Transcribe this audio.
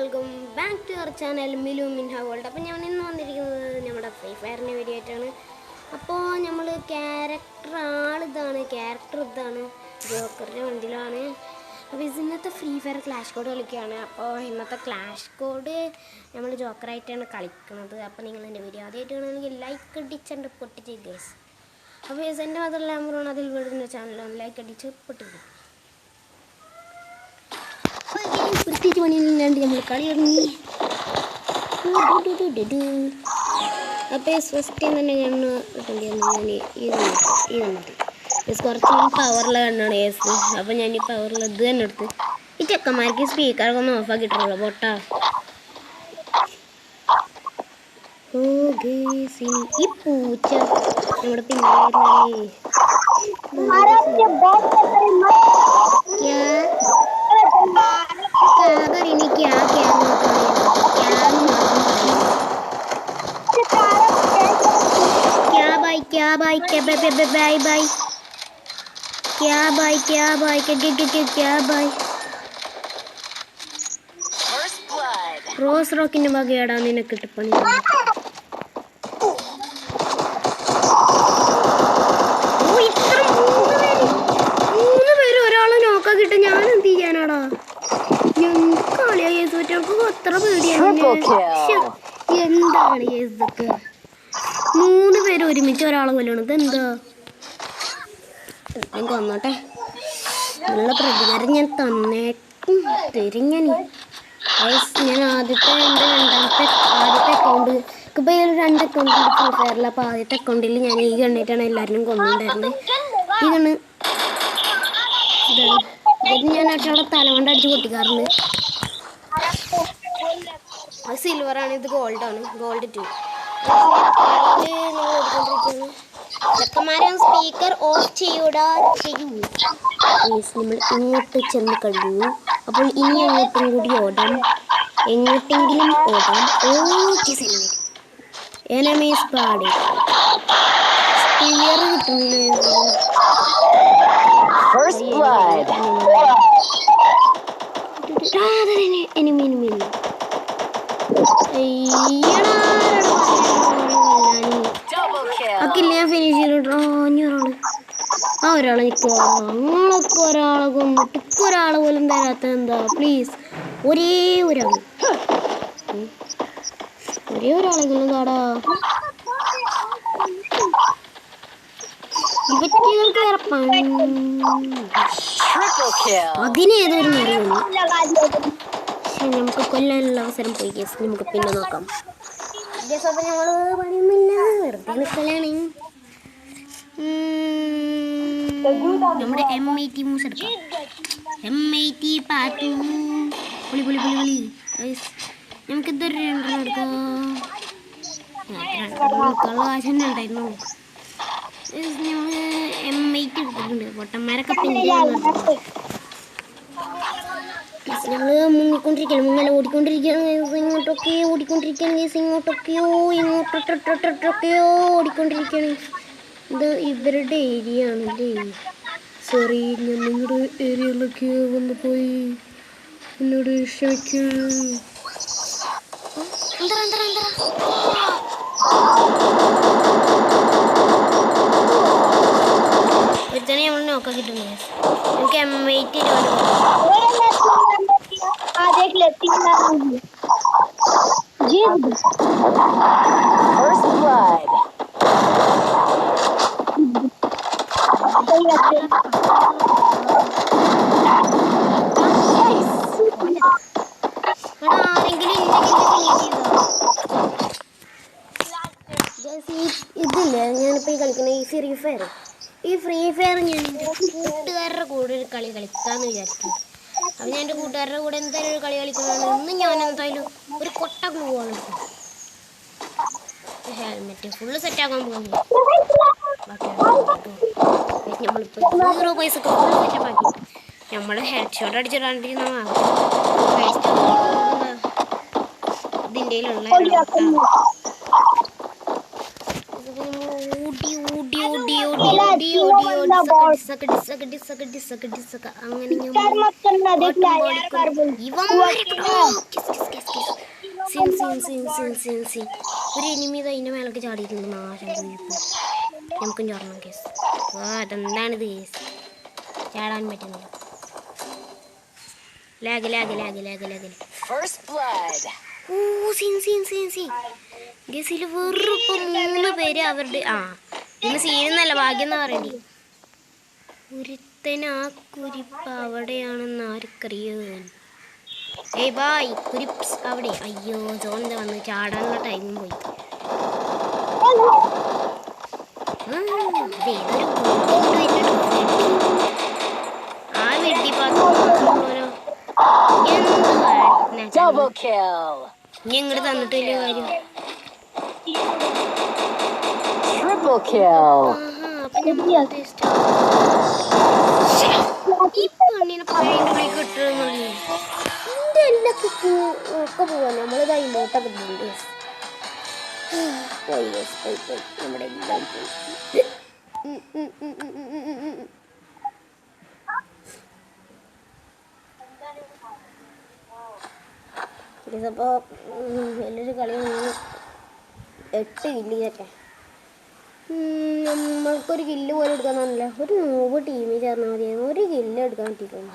Welcome back to our channel Milu Minha world. അപ്പോൾ ഞാൻ ഇന്ന് വന്നിരിക്കുന്നത് നമ്മുടെ ഫ്രീ ഫയറിൻ്റെ വീഡിയോ ആയിട്ടാണ്. അപ്പോൾ നമ്മൾ ക്യാരക്ടർ ഇതാണ് ജോക്കറിൻ്റെ വണ്ടിയിലാണ്. അപ്പോൾ ഇന്നത്തെ ഫ്രീ ഫയർ ക്ലാഷ് കോഡ് കളിക്കുകയാണ്. അപ്പോൾ ഇന്നത്തെ ക്ലാഷ് കോഡ് നമ്മൾ ജോക്കറായിട്ടാണ് കളിക്കുന്നത്. അപ്പോൾ നിങ്ങൾ എൻ്റെ വീഡിയോ ആദ്യമായിട്ട് കാണുകയാണെങ്കിൽ ലൈക്ക് അടിച്ചുകൊണ്ട് പൊട്ടിച്ച് ഗൈസ്. അപ്പോൾ എൻ്റെ മാത്രമല്ല നമ്പറാണ് അതിൽ വീടുന്ന ചാനലാണ്, ലൈക്ക് അടിച്ച് പൊട്ടിക്കും. പ്രത്യേകിച്ച് പണിയില്ലാണ്ട് നമ്മൾ കളി തുടങ്ങി. അപ്പോൾ ഫസ്റ്റ് തന്നെ ഞാൻ കുറച്ച് പവറുള്ള കണ്ണാണ് കേസ്. അപ്പോൾ ഞാൻ ഈ പവറുള്ള ഇത് തന്നെ എടുത്ത് ഈ ചെക്കന്മാർക്ക് സ്പീക്കറൊക്കെ ഒന്ന് ഓഫാക്കിയിട്ടുള്ളൂ പൊട്ടാ. ഈ പൂച്ച നമ്മുടെ പിന്നെ റോസ് റോക്കിന്റെ വകയാടാ നിനക്ക് ഇട്ടപ്പണി. മൂന്ന് പേര് ഒരാളെ നോക്കാക്കിട്ട് ഞാൻ എന്ത് ചെയ്യാനാടാ? എന്ത് കളിയാ കേസുകൾക്ക് അത്ര പേടിയാണ്. എന്താണ് കേസൊക്കെ? മൂന്ന് പേര് ഒരുമിച്ച് ഒരാളെ കൊല്ലണം. ഇതെന്താ? ഞാൻ കൊന്നോട്ടെ, നല്ല പ്രതികാരം ഞാൻ തരും. ഞാൻ ആദ്യത്തെ അക്കൗണ്ട് ഇപ്പോൾ 2 അക്കൗണ്ട് ഫ്രീ ഫയറിൽ. അപ്പോൾ ആദ്യത്തെ അക്കൗണ്ടിൽ ഞാൻ ഈ കണ്ടിട്ടാണ് എല്ലാവരും കൊണ്ടുണ്ടായിരുന്നത്. ഈ കണ്ണ് ഇത് ഞാൻ ഒറ്റയുടെ തലകൊണ്ട് അടിച്ച് പൊട്ടിക്കാറുണ്ട്. അത് സിൽവറാണ്, ഇത് ഗോൾഡാണ്, ഗോൾഡ് 2. ചെക്കന്മാരെ സ്പീക്കർ ഓഫ് ചെയ്യൂടാ ചെയ്യൂ. നമ്മൾ ഇങ്ങോട്ട് ചെന്ന് കഴിഞ്ഞു. അപ്പോൾ ഇനി അങ്ങോട്ടും കൂടി ഓടാം, എങ്ങോട്ടെങ്കിലും ഓടാം. എനിമീസ് പാടി സ്പിയർ കിട്ടുന്നു. അക്കില്ല ഞാൻ ഫിനിഷ് ചെയ്തിട്ടോ. ഒരാള് ഒരാളെ നിൽക്കുക. ഞങ്ങളൊക്കെ ഒരാളെ കൊണ്ടിട്ട് ഒരാളെ പോലും തരാത്ത എന്താ? പ്ലീസ് ഒരേ ഒരാളെങ്കിലും കാടാ. ഇവറ്റകൾക്ക് അതിനേതൊരു മറിയുന്നു. നമുക്ക് കൊല്ലാനുള്ള അവസരം പോയി കേസ്. നമുക്ക് പിന്നെ നോക്കാം. അപ്പോൾ ഞങ്ങൾ പണിയൊന്നുമില്ല, വെറുതെ നിൽക്കലാണ്. നമ്മുടെ M80 മൂസ് എടുക്കാം. M80 പാറ്റു പൊളി. നമുക്കിതൊരു 2 എടുക്കാം. കാശ് തന്നെ ഉണ്ടായിരുന്നു. ഞങ്ങൾ M80 എടുത്തിട്ടുണ്ട്. പൊട്ടന്മാരൊക്കെ പിന്നെ ഞങ്ങൾ മുങ്ങിക്കൊണ്ടിരിക്കുകയാണ്, ഓടിക്കൊണ്ടിരിക്കുകയാണ്. ഇങ്ങോട്ടൊക്കെയോ ഓടിക്കൊണ്ടിരിക്കുകയാണ്. ഇത് ഇവരുടെ ഏരിയ ആണല്ലേ. സോറി, ഞാൻ നിങ്ങളുടെ ഏരിയയിലൊക്കെ വന്നു പോയി, എന്നോട് ക്ഷമിക്കൂ. ഒരുത്തനെ നമ്മൾ നോക്കാൻ കിട്ടുന്നു. നമുക്ക് M80 ഇതില്ലേ ഞാനിപ്പോൾ ഈ കളിക്കുന്ന ഈ ഫ്രീ ഫയർ ഞാൻ എൻ്റെ കൂട്ടുകാരുടെ കൂടെ ഒരു കളി കളിക്കാമെന്ന് വിചാരിച്ചു. അപ്പം ഞാൻ എൻ്റെ കൂട്ടുകാരുടെ കൂടെ എന്തായാലും ഒരു കളി കളിക്കുന്നതാണ്. ഇന്ന് ഞാൻ എന്തായാലും ഒരു കൊട്ട ഗ്ലൂ ആണ് ഹെൽമെറ്റ് ഫുള്ള് സെറ്റാക്കാൻ പോകുന്നു. നമ്മളിപ്പോൾ 0 പൈസക്ക് ഫുൾ സെറ്റപ്പാക്കി. നമ്മൾ ഹെഡ് ഷോട്ട് അടിച്ചിട്ടാണ്ടിരുന്ന ഇതിൻ്റെ ഓടി ഓടി ഓടി ഓടി ഓടി ഓടി ഓടി ഡിസക്ക ഡിസക്ക ഡിസക്ക ഡിസക്ക ഡിസക്ക അങ്ങനെ ഒരു എനിമി അതിന്റെ മേലൊക്കെ ചാടിയിട്ടുണ്ട് നാശം പോയിപ്പോ നമുക്കും ചാടണം കേസ് അതെന്താണിത് കേസ് ചാടാൻ പറ്റുന്നില്ല lag lag lag lag lag ഗസിൽ വെറും ഇപ്പം 3 പേര് അവരുടെ ഇന്ന് സീനെന്നല്ല ഭാഗ്യം എന്നാ പറയണ്ടി ഒരുത്തന് ആ കുരിപ്പ് അവിടെയാണെന്ന് ആർക്കറിയാൻ ഏയ് ബായ് കുരിപ്സ് അവിടെ അയ്യോ ജോണിന്റെ വന്ന് ചാടാനുള്ള ടൈമും പോയി ആ വെട്ടി പാത്രോനോ ഇനി ഇങ്ങോട്ട് തന്നിട്ടില്ല കാര്യം ഈ പെണ്ണിനെ പഴയ കിട്ടുന്നില്ലേ എന്റെ എല്ലാ കുക്കും ഒക്കെ പോവാ നമ്മളിതായി മോട്ടൊക്കെ പോയി നമ്മുടെ എല്ലാം പോയി ഇതിപ്പോൾ വലിയൊരു കളി 8 കില്ല് ഇതൊക്കെ നമ്മൾക്കൊരു കില്ല് പോലും എടുക്കാൻ തോന്നില്ല ഒരു 100 ടീമിൽ ചേർന്നാൽ മതിയായിരുന്നു ഒരു കില്ല് എടുക്കാൻ പറ്റിയിട്ടുണ്ട്